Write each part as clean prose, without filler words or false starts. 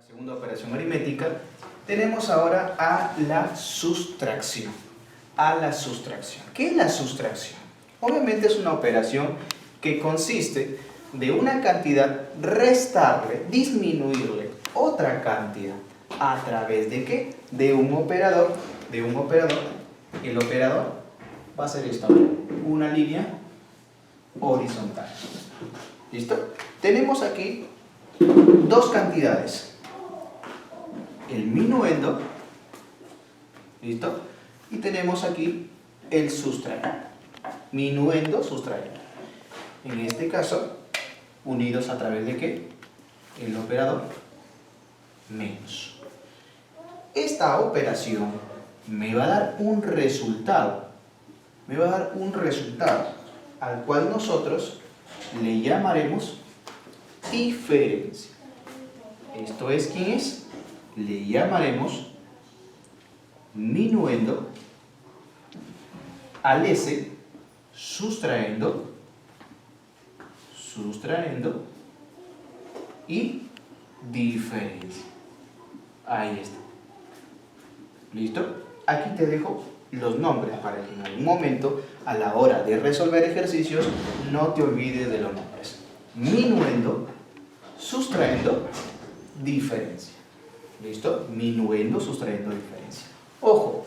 Segunda operación aritmética, tenemos ahora a la sustracción. ¿Qué es la sustracción? Obviamente es una operación que consiste de una cantidad restarle, disminuirle otra cantidad. ¿A través de qué? De un operador. El operador va a ser esta, una línea horizontal. ¿Listo? Tenemos aquí dos cantidades. El minuendo, ¿listo? Y tenemos aquí el sustraído. Minuendo, sustraído. En este caso, unidos a través de ¿qué? El operador menos. Esta operación me va a dar un resultado. Al cual nosotros le llamaremos diferencia. Esto es, ¿quién es? Le llamaremos minuendo al S sustrayendo y diferencia. Ahí está. ¿Listo? Aquí te dejo los nombres para que en algún momento, a la hora de resolver ejercicios, no te olvides de los nombres. Minuendo, sustrayendo, diferencia. ¿Listo? Minuendo, sustrayendo, diferencia. Ojo,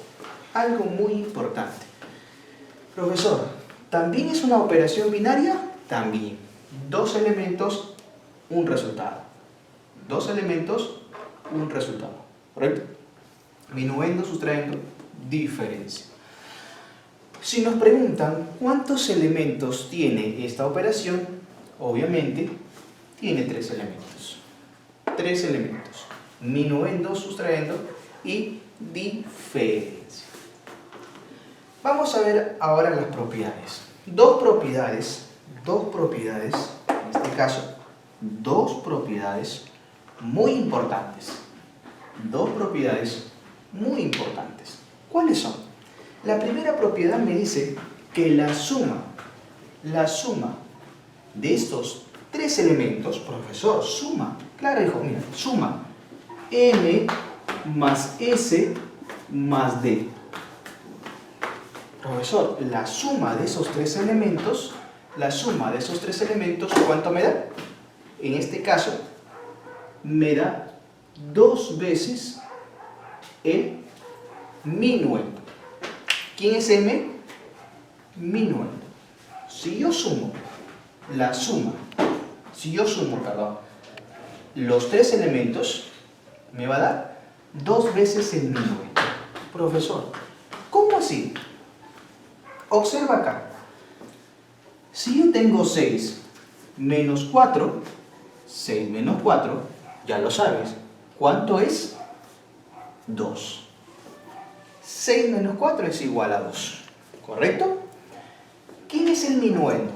algo muy importante. Profesor, ¿también es una operación binaria? También. Dos elementos, un resultado. ¿Correcto? Minuendo, sustrayendo, diferencia. Si nos preguntan cuántos elementos tiene esta operación, obviamente tiene tres elementos. Minuendo, sustrayendo y diferencia. Vamos a ver ahora las propiedades. Dos propiedades, en este caso, dos propiedades muy importantes. ¿Cuáles son? La primera propiedad me dice que la suma de estos tres elementos, profesor, suma, claro hijo, mira, suma M más S más D. Profesor, la suma de esos tres elementos, ¿cuánto me da? En este caso, me da dos veces el minuendo. ¿Quién es M? Minuendo. Si yo sumo los tres elementos, me va a dar dos veces el minuendo. Profesor, ¿cómo así? Observa acá. Si yo tengo 6 menos 4, ya lo sabes. ¿Cuánto es? 2. 6 menos 4 es igual a 2. ¿Correcto? ¿Quién es el minuendo?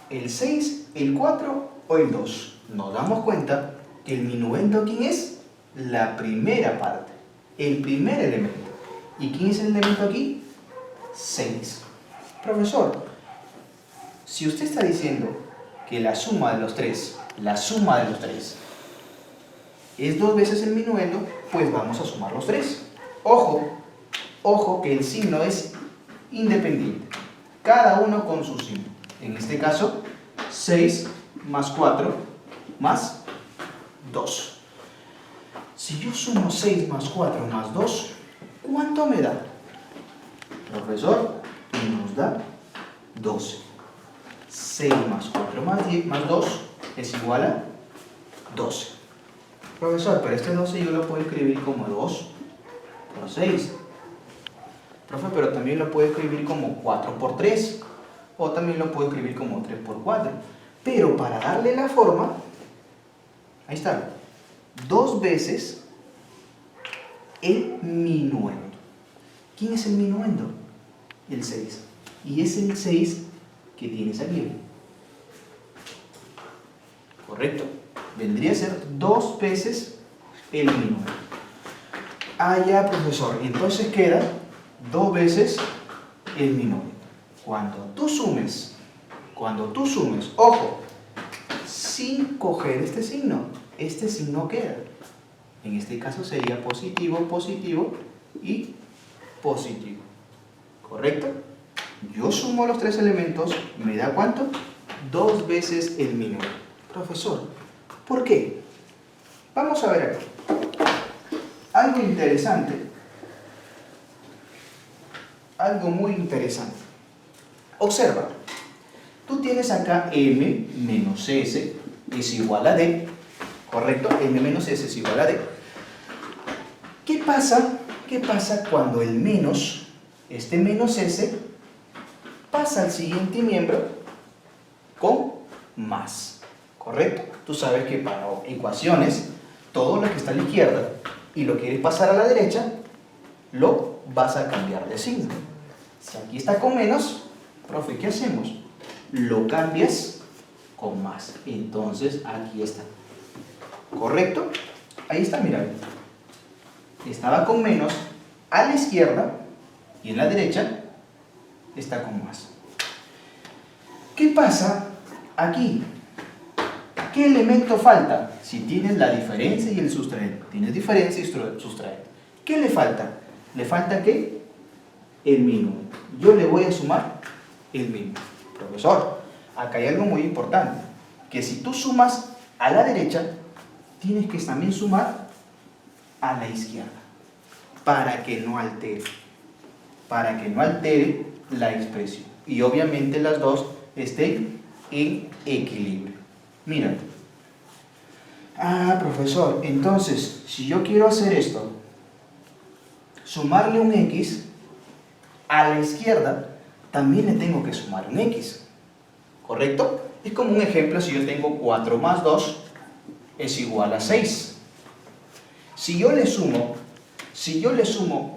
¿El 6, el 4 o el 2? Nos damos cuenta que el minuendo, ¿quién es? La primera parte, el primer elemento. ¿Y quién es el elemento aquí? 6. Profesor, si usted está diciendo que la suma de los tres es dos veces el minuendo, pues vamos a sumar los tres. Ojo que el signo es independiente, cada uno con su signo. En este caso, 6 más 4 más 2. Si yo sumo 6 más 4 más 2, ¿cuánto me da? Profesor, nos da 12. 6 más 4 más 2 es igual a 12. Profesor, pero este 12 yo lo puedo escribir como 2 por 6. Profe, pero también lo puedo escribir como 4 por 3. O también lo puedo escribir como 3 por 4. Pero para darle la forma, ahí está, 2 veces el minuendo. ¿Quién es el minuendo? El 6. Y es el 6 que tienes aquí. ¿Correcto? Vendría a ser 2 veces el minuendo. Ah, ya, profesor. Entonces queda 2 veces el minuendo. Cuando tú sumes, ojo, sin coger este signo queda. En este caso sería positivo, positivo y positivo. ¿Correcto? Yo sumo los tres elementos, ¿me da cuánto? 2 veces el minuendo. Profesor, ¿por qué? Vamos a ver aquí. Algo interesante. Algo muy interesante. Observa. Tú tienes acá m menos s es igual a d. ¿Correcto? M menos s es igual a d. ¿Qué pasa? ¿Qué pasa cuando el menos, este menos s, pasa al siguiente miembro con más? ¿Correcto? Tú sabes que para ecuaciones, todo lo que está a la izquierda y lo quieres pasar a la derecha, lo vas a cambiar de signo. Si aquí está con menos, profe, ¿qué hacemos? Lo cambias con más. Entonces, aquí está. ¿Correcto? Ahí está, mira. Estaba con menos a la izquierda y en la derecha está con más. ¿Qué pasa aquí? ¿Qué elemento falta? Si tienes la diferencia y el sustraente. Tienes diferencia y sustraente. ¿Qué le falta? ¿Le falta qué? El mínimo. Yo le voy a sumar el mínimo. Profesor, acá hay algo muy importante. Que si tú sumas a la derecha, tienes que también sumar a la izquierda. Para que no altere. Para que no altere la expresión. Y obviamente las dos estén en equilibrio. Mira. Ah, profesor, entonces, si yo quiero hacer esto, sumarle un x, a la izquierda también le tengo que sumar un x. ¿Correcto? Es como un ejemplo, si yo tengo 4 más 2 es igual a 6. Si yo le sumo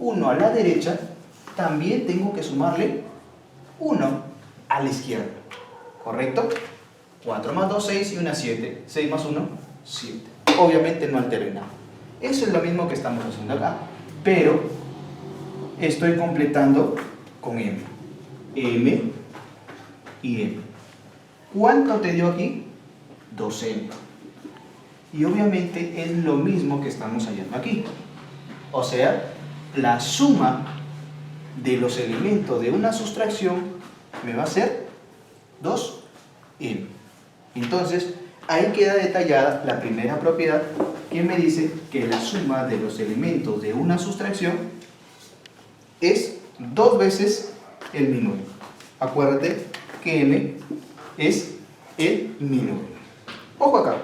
1 a la derecha, también tengo que sumarle 1 a la izquierda. ¿Correcto? 4 más 2, 6 y 1, 7. 6 más 1, 7. Obviamente no altero nada. Eso es lo mismo que estamos haciendo acá. Pero estoy completando con m. M y m. ¿Cuánto te dio aquí? 2m. Y obviamente es lo mismo que estamos hallando aquí. O sea, la suma de los elementos de una sustracción me va a ser 2m. Entonces, ahí queda detallada la primera propiedad que me dice que la suma de los elementos de una sustracción es 2 veces el minuendo. Acuérdate que m es el minuendo. Ojo acá.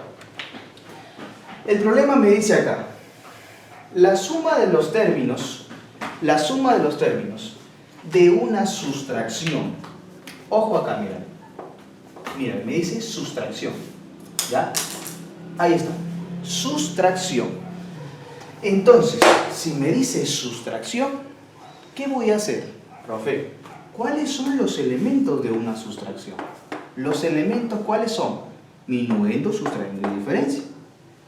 El problema me dice acá, la suma de los términos de una sustracción. Ojo acá, mira. Mira, me dice sustracción. ¿Ya? Ahí está. Sustracción. Entonces, si me dice sustracción, ¿qué voy a hacer? Profe, ¿cuáles son los elementos de una sustracción? Los elementos, ¿cuáles son? Minuendo, sustrayendo y diferencia.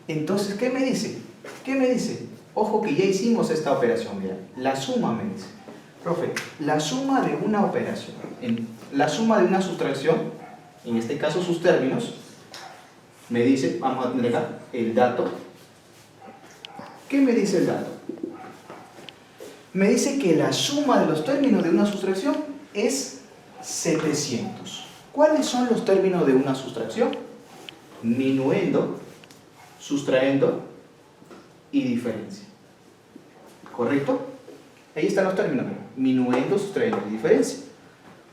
Entonces, ¿qué me dice? ¿Qué me dice? Ojo que ya hicimos esta operación, mira. La suma me dice. Profe, la suma de una operación, la suma de una sustracción, en este caso sus términos, me dice, vamos a tener acá el dato. ¿Qué me dice el dato? Me dice que la suma de los términos de una sustracción es 700. ¿Cuáles son los términos de una sustracción? Minuendo, sustrayendo y diferencia. ¿Correcto? Ahí están los términos. Minuendo, sustrayendo y diferencia.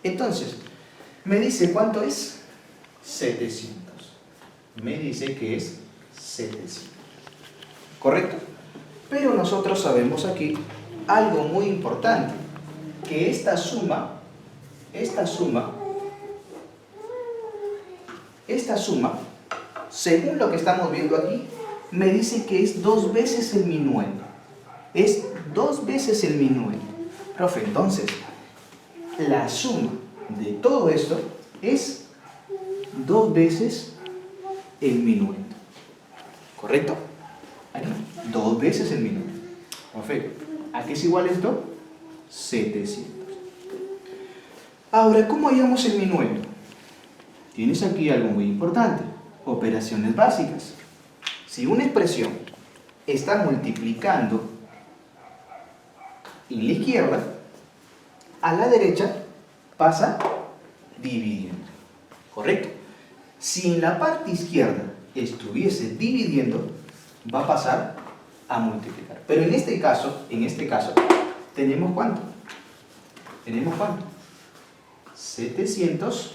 Entonces, me dice ¿cuánto es? 700. Me dice que es 700. ¿Correcto? Pero nosotros sabemos aquí algo muy importante, que esta suma, según lo que estamos viendo aquí, me dice que es 2 veces el minuendo. Es 2 veces el minuendo. Profe, entonces, la suma de todo esto es 2 veces el minuendo. ¿Correcto? Aquí, 2 veces el minuendo. Profe, ¿a qué es igual esto? 700. Ahora, ¿cómo hallamos el minuendo? Tienes aquí algo muy importante. Operaciones básicas. Si una expresión está multiplicando en la izquierda, a la derecha pasa dividiendo. ¿Correcto? Si en la parte izquierda estuviese dividiendo, va a pasar a multiplicar. Pero en este caso, ¿tenemos cuánto? ¿Tenemos cuánto? 700.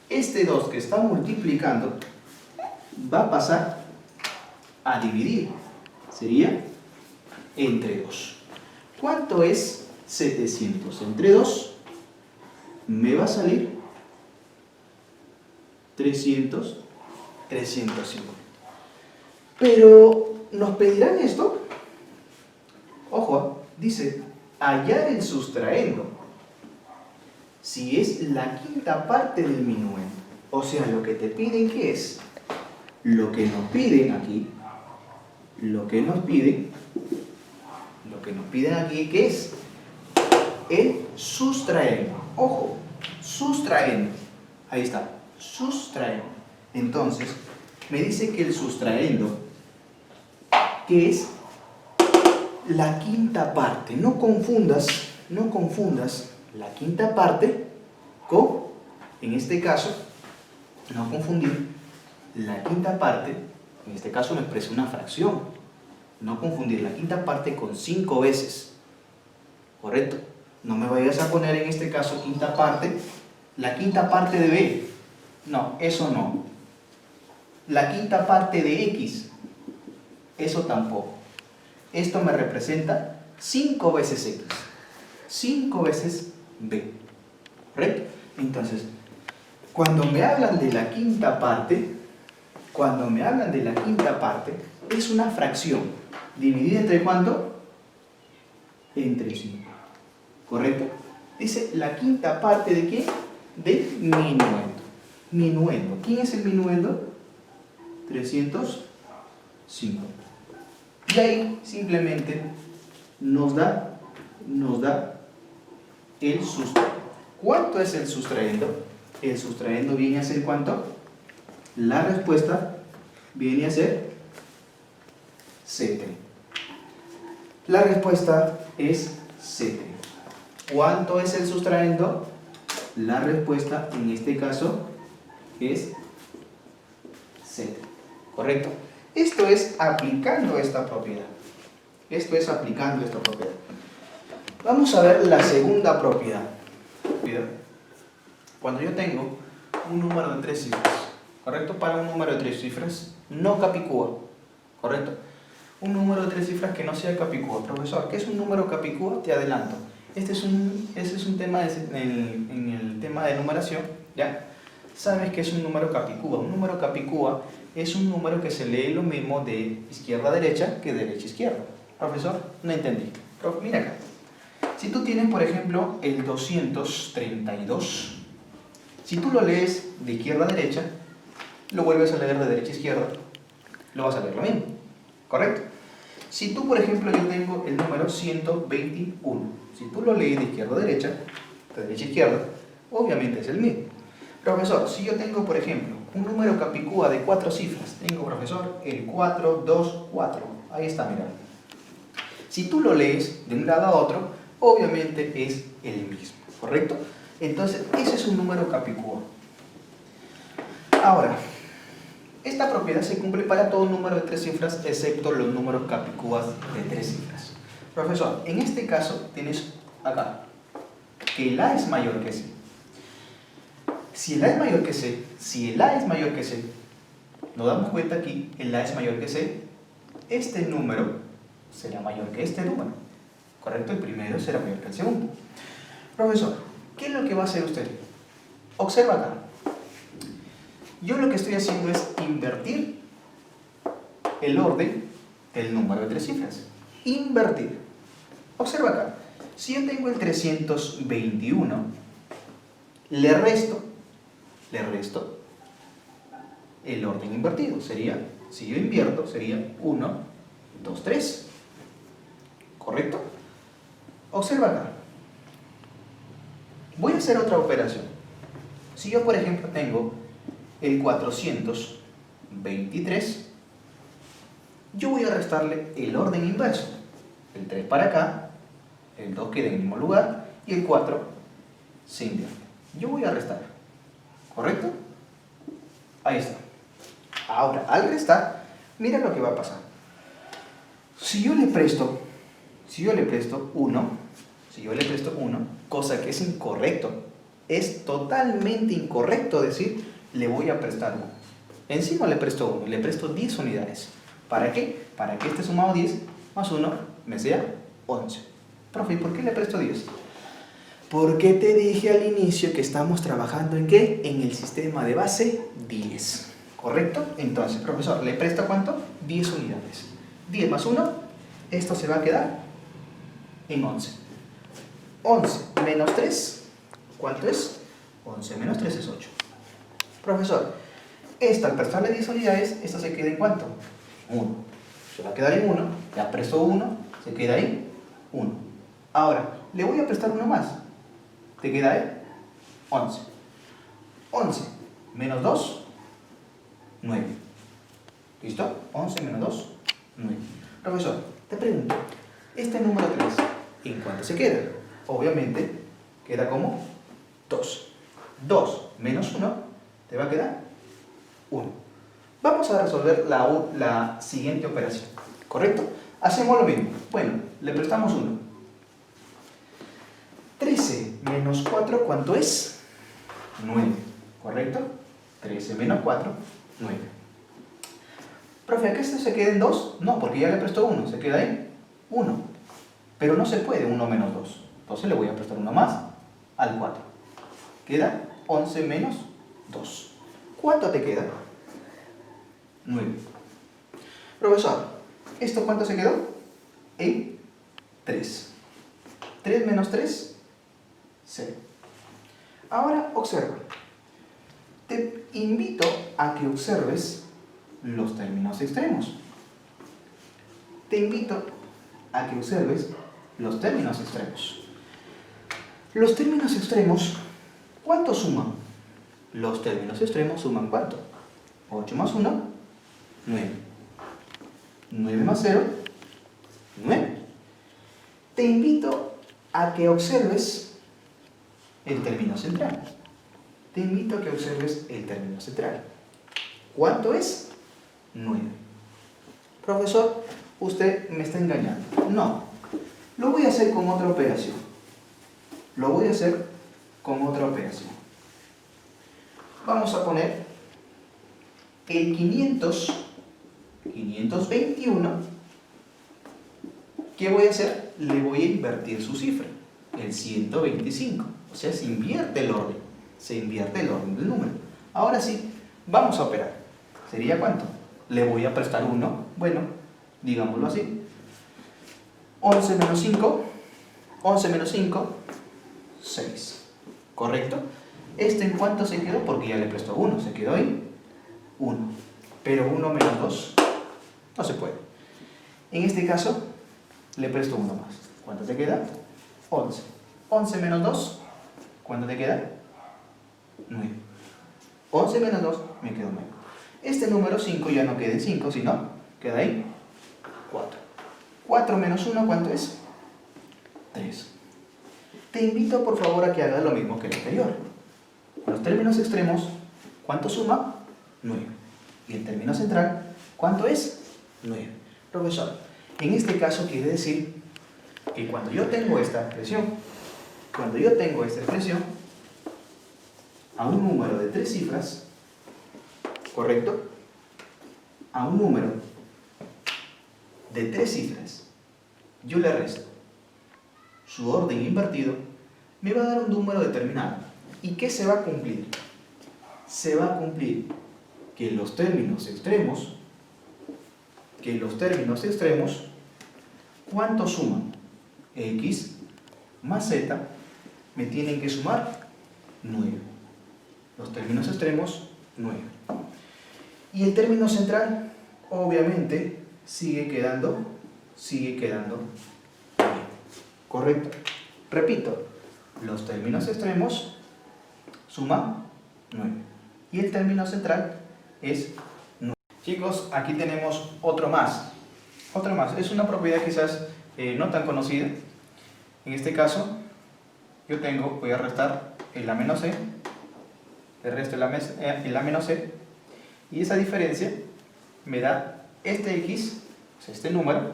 Este 2 que está multiplicando va a pasar a dividir. Sería entre 2. ¿Cuánto es 700 entre 2? Me va a salir 350. Pero, ¿nos pedirán esto? Ojo, dice, hallar el sustraendo. Si es la quinta parte del minuendo. O sea, lo que te piden, ¿qué es? Lo que nos piden aquí, ¿qué es? El sustraendo. Ojo, sustraendo. Ahí está, sustraendo. Entonces, me dice que el sustraendo, que es la quinta parte. No confundas la quinta parte con, en este caso, no confundir la quinta parte, en este caso me expresa una fracción. No confundir la quinta parte con 5 veces. ¿Correcto? No me vayas a poner en este caso quinta parte, la quinta parte de B. No, eso no. La quinta parte de X. Eso tampoco. Esto me representa 5 veces X. 5 veces B. ¿Correcto? Entonces, cuando me hablan de la quinta parte, es una fracción. ¿Dividida entre cuánto? Entre 5. ¿Correcto? Dice la quinta parte de ¿qué? De minuendo. Minuendo. ¿Quién es el minuendo? 305. Y ahí simplemente nos da el sustraendo. ¿Cuánto es el sustraendo? El sustraendo viene a ser ¿cuánto? La respuesta viene a ser 7. La respuesta es 7. ¿Cuánto es el sustraendo? La respuesta en este caso es 7. ¿Correcto? Esto es aplicando esta propiedad. Vamos a ver la segunda propiedad. Cuando yo tengo un número de 3 cifras, ¿correcto? Para un número de 3 cifras, no capicúa, ¿correcto? Un número de 3 cifras que no sea capicúa. Profesor, ¿qué es un número capicúa? Te adelanto. Este es un tema en el tema de numeración, ¿ya? Sabes que es un número capicúa. Un número capicúa es un número que se lee lo mismo de izquierda a derecha que de derecha a izquierda. Profesor, no entendí. Mira acá. Si tú tienes, por ejemplo, el 232, si tú lo lees de izquierda a derecha, lo vuelves a leer de derecha a izquierda, lo vas a leer lo mismo, ¿correcto? Si tú, por ejemplo, yo tengo el número 121, si tú lo lees de izquierda a derecha, de derecha a izquierda, obviamente es el mismo. Profesor, si yo tengo, por ejemplo, un número capicúa de 4 cifras, tengo, profesor, el 424, ahí está, mira. Si tú lo lees de un lado a otro, obviamente es el mismo, ¿correcto? Entonces, ese es un número capicúa. Ahora, esta propiedad se cumple para todo número de 3 cifras, excepto los números capicúas de 3 cifras. Profesor, en este caso tienes acá que el A es mayor que C. Si el A es mayor que C, nos damos cuenta aquí, el A es mayor que C, este número será mayor que este número, ¿correcto? El primero será mayor que el segundo. Profesor, ¿qué es lo que va a hacer usted? Observa acá. Yo lo que estoy haciendo es invertir el orden del número de 3 cifras. Invertir. Observa acá. Si yo tengo el 321, le resto el orden invertido. Sería, si yo invierto, sería 1, 2, 3. ¿Correcto? Observa acá. Voy a hacer otra operación. Si yo, por ejemplo, tengo el 423, yo voy a restarle el orden inverso. El 3 para acá, el 2 queda en el mismo lugar y el 4 se invierte. Yo voy a restar, ¿correcto? Ahí está. Ahora, al restar, mira lo que va a pasar. Si yo le presto 1, cosa que es incorrecto, es totalmente incorrecto decir le voy a prestar 1. Encima le presto 1, le presto 10 unidades. ¿Para qué? Para que este sumado 10 más 1 me sea 11. Profe, ¿y por qué le presto 10? Porque te dije al inicio que estamos trabajando ¿en qué? En el sistema de base 10. ¿Correcto? Entonces, profesor, ¿le presta cuánto? 10 unidades. 10 más 1, esto se va a quedar en 11. 11 menos 3, ¿cuánto es? 11 menos 3 es 8. Profesor, esta al prestarle 10 unidades, esta se queda en ¿cuánto? 1. Se va a quedar en 1, ya presto 1, se queda en 1. Ahora, le voy a prestar 1 más. Te queda en 11. 11 menos 2, 9. ¿Listo? 11 menos 2, 9. Profesor, te pregunto, este número 3, ¿en cuánto se queda? Obviamente, queda como 2. 2 menos 1, te va a quedar 1. Vamos a resolver la siguiente operación, ¿correcto? Hacemos lo mismo. Bueno, le prestamos 1. 13 menos 4, ¿cuánto es? 9, ¿correcto? 13 menos 4, 9. Profe, ¿a qué esto se queda en 2? No, porque ya le prestó 1, se queda en 1. Pero no se puede 1 menos 2. Entonces le voy a prestar 1 más al 4. Queda 11 menos 2. ¿Cuánto te queda? 9. Profesor, ¿esto cuánto se quedó? En 3. 3 menos 3, 0. Ahora observa. Te invito a que observes los términos extremos. Te invito a que observes los términos extremos. Los términos extremos, ¿cuánto suman? Los términos extremos suman ¿cuánto? 8 más 1, 9. 9 más 0, 9. Te invito a que observes el término central. Te invito a que observes el término central. ¿Cuánto es? 9. Profesor, usted me está engañando. No, lo voy a hacer con otra operación. Lo voy a hacer con otra operación. Vamos a poner el 521. ¿Qué voy a hacer? Le voy a invertir su cifra, el 125. O sea, se invierte el orden. Se invierte el orden del número. Ahora sí, vamos a operar. ¿Sería cuánto? Le voy a prestar 1. Bueno, digámoslo así. 11 menos 5. 11 menos 5, 6. ¿Correcto? ¿Este en cuánto se quedó? Porque ya le prestó 1. Se quedó en 1. Pero 1 menos 2 no se puede. En este caso, le presto 1 más. ¿Cuánto te queda? 11. 11 menos 2, ¿cuánto te queda? 9. 11 menos 2, me quedó 9. Este número 5 ya no queda en 5, sino queda ahí 4. 4 menos 1, ¿cuánto es? 3. Te invito por favor a que hagas lo mismo que el anterior. Los términos extremos, ¿cuánto suma? 9. Y el término central, ¿cuánto es? 9. Profesor, en este caso quiere decir que cuando yo tengo esta expresión, a un número de 3 cifras, ¿correcto? A un número de 3 cifras, yo le resto su orden invertido, me va a dar un número determinado. ¿Y qué se va a cumplir? Se va a cumplir que los términos extremos, ¿cuánto suman? X más Z me tienen que sumar 9. Los términos extremos, 9. Y el término central, obviamente, sigue quedando 9. ¿Correcto? Repito, los términos extremos suman 9. Y el término central es 9. Chicos, aquí tenemos otro más. Otra más, es una propiedad quizás no tan conocida. En este caso, voy a restar el A menos C, el resto el A menos C, y esa diferencia me da este X, o sea, este número,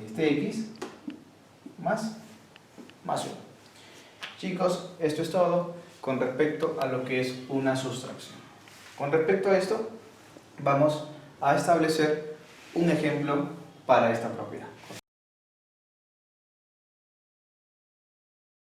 este X, más 1. Chicos, esto es todo con respecto a lo que es una sustracción. Con respecto a esto, vamos a establecer un ejemplo para esta propiedad.